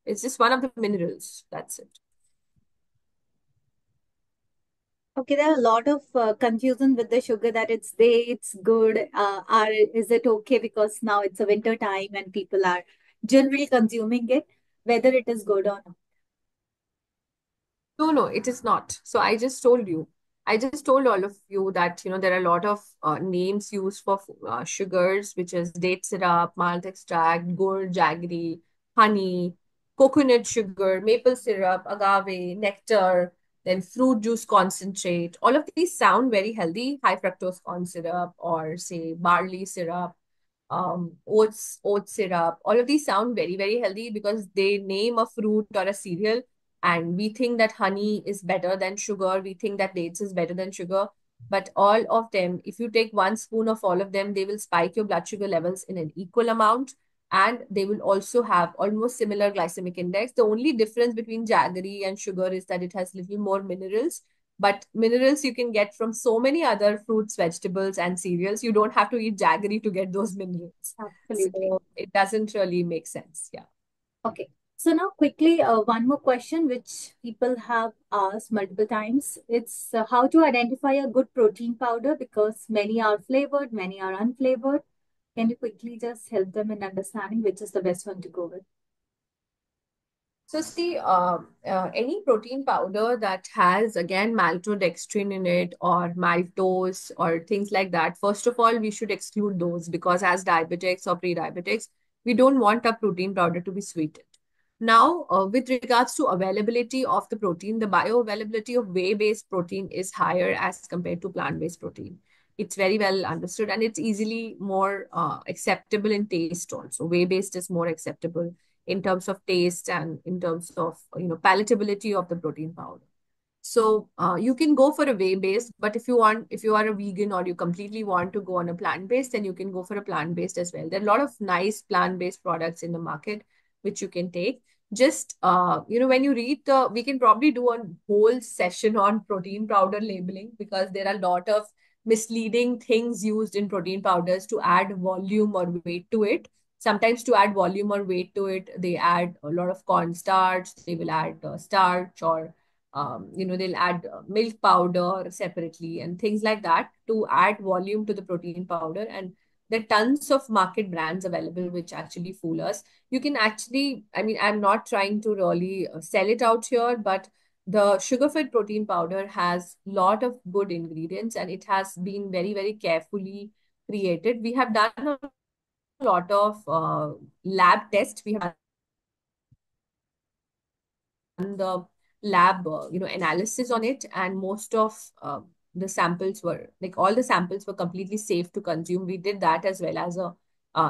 It's just one of the minerals. That's it. Okay, there are a lot of confusion with the sugar that it's good. Is it okay because now it's a winter time and people are generally consuming it, whether it is good or not. No, it is not. So I just told you. I just told all of you that, there are a lot of names used for sugars, which is date syrup, malt extract, gur, jaggery, honey, coconut sugar, maple syrup, agave, nectar, then fruit juice concentrate. All of these sound very healthy, high fructose corn syrup, or say barley syrup, oat syrup. All of these sound very, very healthy because they name a fruit or a cereal, and we think that honey is better than sugar. We think that dates is better than sugar. But all of them, if you take one spoon of all of them, they will spike your blood sugar levels in an equal amount. And they will also have almost similar glycemic index. The only difference between jaggery and sugar is that it has little more minerals, but minerals you can get from so many other fruits, vegetables, and cereals. You don't have to eat jaggery to get those minerals. Absolutely. So it doesn't really make sense. Yeah. Okay. So now quickly, one more question which people have asked multiple times. It's how to identify a good protein powder because many are flavored, many are unflavored. Can you quickly just help them in understanding which is the best one to go with? So see, any protein powder that has again maltodextrin in it or maltose or things like that, first of all, we should exclude those because as diabetics or pre-diabetics, we don't want our protein powder to be sweetened. Now, with regards to availability of the protein, the bioavailability of whey-based protein is higher as compared to plant-based protein. It's very well understood and it's easily more acceptable in taste also. Whey-based is more acceptable in terms of taste and in terms of palatability of the protein powder. So you can go for a whey based, but if you are a vegan or you completely want to go on a plant based, then you can go for a plant based as well. There are a lot of nice plant based products in the market which you can take. Just when you read we can probably do a whole session on protein powder labeling because there are a lot of misleading things used in protein powders to add volume or weight to it. Sometimes to add volume or weight to it, they add a lot of cornstarch, they will add starch, or they'll add milk powder separately and things like that to add volume to the protein powder. And there are tons of market brands available which actually fool us. You can actually, I mean, I'm not trying to really sell it out here, but the sugar-fed protein powder has a lot of good ingredients and it has been very, very carefully created. We have done a lot of lab tests. We have the lab analysis on it, and most of the samples were like all the samples were completely safe to consume. We did that as well as a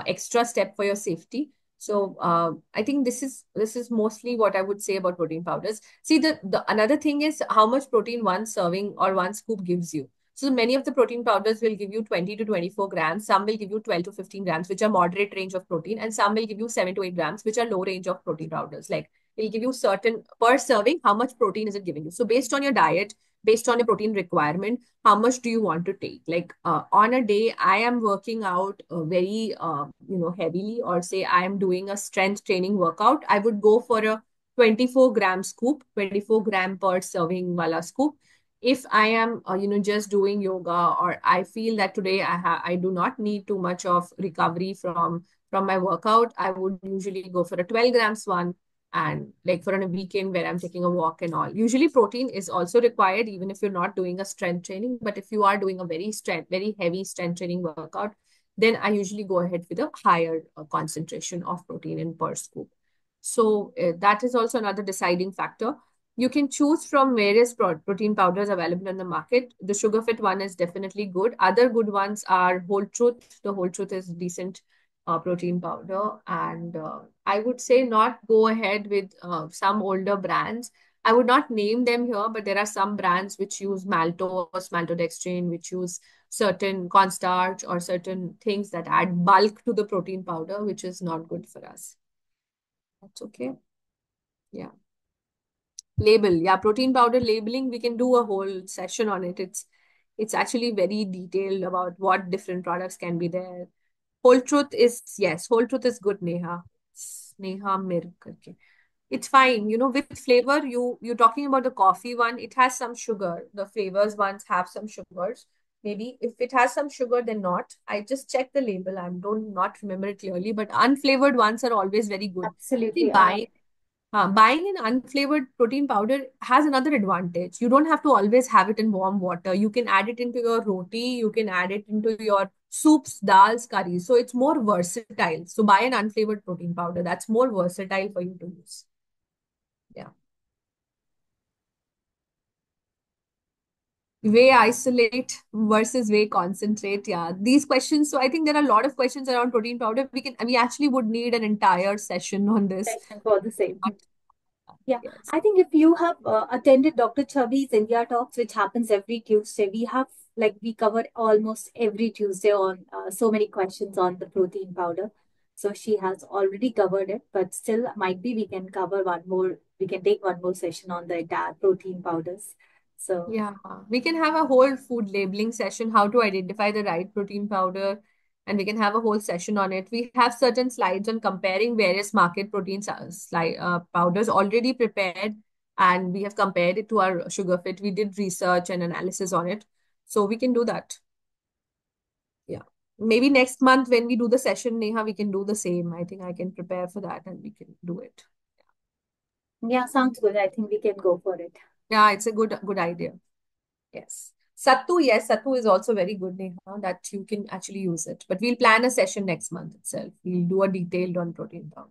extra step for your safety. So I think this is mostly what I would say about protein powders. See, the another thing is how much protein one serving or one scoop gives you. So many of the protein powders will give you 20 to 24 grams. Some will give you 12 to 15 grams, which are moderate range of protein, and some will give you 7 to 8 grams, which are low range of protein powders. Like it'll give you certain per serving, how much protein is it giving you. So based on your diet, based on your protein requirement, how much do you want to take? Like on a day, I am working out very heavily, or say I am doing a strength training workout, I would go for a 24-gram scoop, 24-gram per serving wala scoop. If I am just doing yoga, or I feel that today I do not need too much of recovery from my workout, I would usually go for a 12 grams one. And like for on a weekend where I'm taking a walk and all, usually protein is also required even if you're not doing a strength training. But if you are doing a very heavy strength training workout, then I usually go ahead with a higher concentration of protein in per scoop. So that is also another deciding factor. You can choose from various protein powders available in the market. The Sugar Fit one is definitely good. Other good ones are Whole Truth. The Whole Truth is decent protein powder. And I would say not go ahead with some older brands. I would not name them here, but there are some brands which use maltose, maltodextrin, which use certain cornstarch or certain things that add bulk to the protein powder, which is not good for us. That's okay. Yeah. Label. Yeah, protein powder labeling, we can do a whole session on it. It's actually very detailed about what different products can be there. Whole Truth is, yes, Whole Truth is good, Neha. Neha Mir karke. It's fine, with flavor. You're talking about the coffee one, it has some sugar. The flavors ones have some sugars. Maybe if it has some sugar, then not. I just checked the label. I don't not remember it clearly, but unflavored ones are always very good. See, Absolutely. buying an unflavored protein powder has another advantage. You don't have to always have it in warm water. You can add it into your roti, you can add it into your soups, dals, curries. So it's more versatile. So buy an unflavored protein powder. That's more versatile for you to use. Yeah. Whey isolate versus whey concentrate. Yeah, these questions. So I think there are a lot of questions around protein powder. We actually would need an entire session on this. Session for the same. But Yeah, yes. I think if you have attended Dr. Chavi's India Talks, which happens every Tuesday, we cover almost every Tuesday on so many questions on the protein powder. So she has already covered it, but still might be we can cover one more, we can take one more session on the entire protein powders. So Yeah, we can have a whole food labeling session, how to identify the right protein powder, and we can have a whole session on it. We have certain slides on comparing various market protein powders already prepared, and we have compared it to our Sugar Fit. We did research and analysis on it, so we can do that. Yeah, maybe next month when we do the session, Neha, we can do the same. I think I can prepare for that, and we can do it. yeah, sounds good. I think we can go for it. Yeah, it's a good idea. Yes. Yes, Sattu is also very good, Neha, that you can actually use it. But we'll plan a session next month itself. We'll do a detailed on protein powder.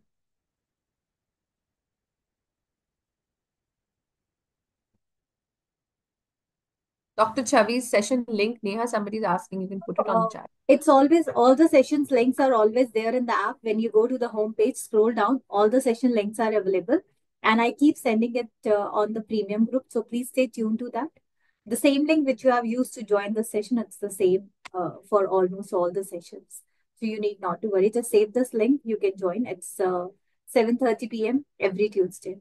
Dr. Chavi's session link, Neha, somebody's asking, you can put it on the chat. It's always, all the sessions links are always there in the app. When you go to the home page, scroll down, all the session links are available. And I keep sending it on the premium group. So please stay tuned to that. The same link which you have used to join the session, it's the same for almost all the sessions. So you need not to worry. Just save this link. You can join. It's 7:30 p.m. every Tuesday.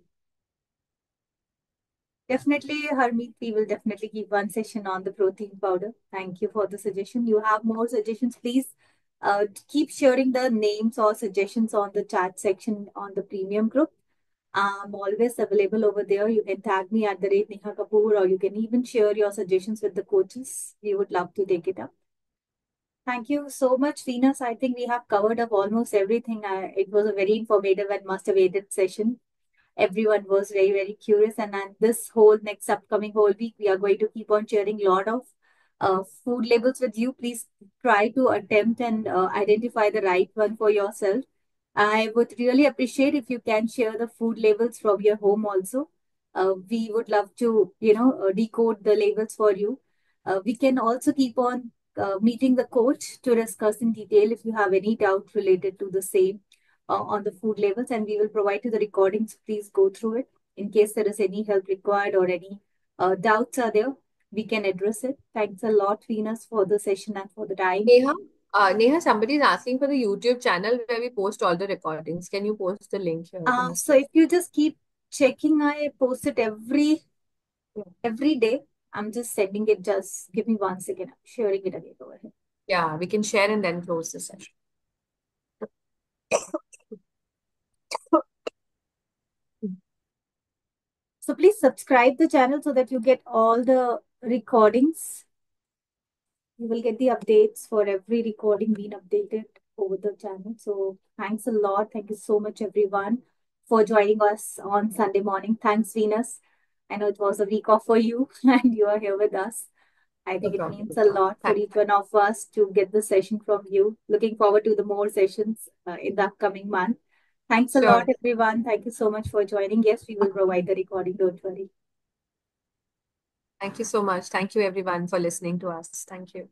Definitely, Harmeet, we will definitely keep one session on the protein powder. Thank you for the suggestion. You have more suggestions, please keep sharing the names or suggestions on the chat section on the premium group. I'm always available over there. You can tag me at the rate Neha Kapoor, or you can even share your suggestions with the coaches. We would love to take it up. Thank you so much, Venus. I think we have covered up almost everything. It was a very informative and must-have-aided session. Everyone was very, very curious. And then this whole next upcoming whole week, we are going to keep on sharing a lot of food labels with you, please try to attempt and identify the right one for yourself. I would really appreciate if you can share the food labels from your home also. We would love to, decode the labels for you. We can also keep on meeting the coach to discuss in detail if you have any doubt related to the same on the food labels, and we will provide you the recordings. Please go through it in case there is any help required or any doubts are there. We can address it. Thanks a lot, Venus, for the session and for the time. Neha, somebody is asking for the YouTube channel where we post all the recordings. Can you post the link here? So if you just keep checking, I post it every day. I'm just sending it. Just give me 1 second. I'm sharing it again over here. Yeah, we can share and then close the session. So please subscribe the channel so that you get all the recordings. You will get the updates for every recording being updated over the channel. So thanks a lot. Thank you so much, everyone, for joining us on Sunday morning. Thanks, Venus. I know it was a week off for you and you are here with us. I think it means a lot for each one of us to get the session from you. Looking forward to the more sessions in the upcoming month. Thanks a lot, everyone. Thank you so much for joining. Yes, we will provide the recording. Don't worry. Thank you so much. Thank you, everyone, for listening to us. Thank you.